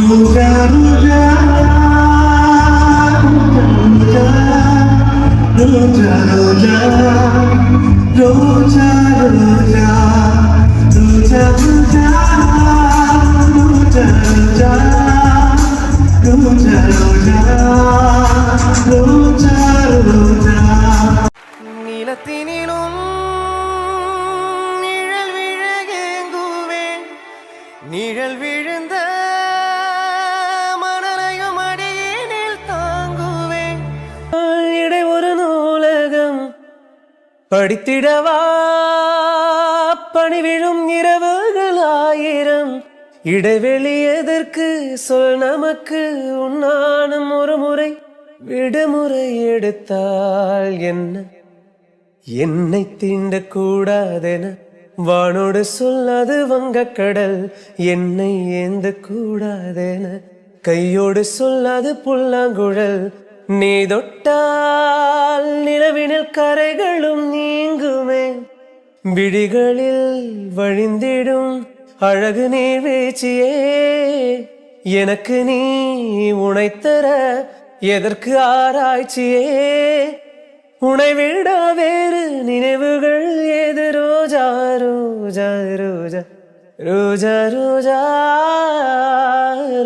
ரோஜா ரோஜா ரோஜா ரோஜா ரோஜா ரோஜா ரோஜா ரோஜா ரோஜா ரோஜா ரோஜா ரோஜா ரோஜா நீலத்தினிலும் நிழல் விழகேங்குவேன் நிழல் விழுந்த மணலையும் அடியேனில் தாங்குவேன் இடை ஒரு நூலகம் படித்திடவா பணி விழும் இரவுகள் 1000 இடைவெளி எதற்கு சொல் நமக்கு உன்னானும் ஒரு முறை விடுமுறை எடுத்தால் என்ன என்னை தீண்டக்கூடாதென வானோடு சொல்லாது வங்கக்கடல் என்னை ஏந்த கூடாதென கையோடு சொல்லாது புல்லாங்குழல் நீ தொட்டால் நிலவினில் கரைகளும் நீங்குமே விழிகளில் வழிந்திடும் அழகு நீர்வீழ்ச்சியே எனக்கு நீ உனைத்தர எதற்கு ஆராய்ச்சியே உனை விட வேறு நினைவுகள் ஏது ரோஜா ரோஜா ரோஜா ரோஜா ரோஜா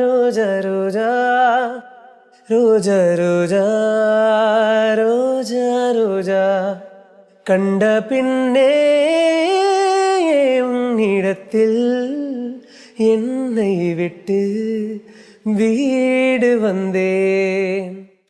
ரோஜா ரோஜா ரோஜா ரோஜா ரோஜா ரோஜா கண்ட பின்னே உன்னிடத்தில் என்னை விட்டு வீடு வந்தேன்.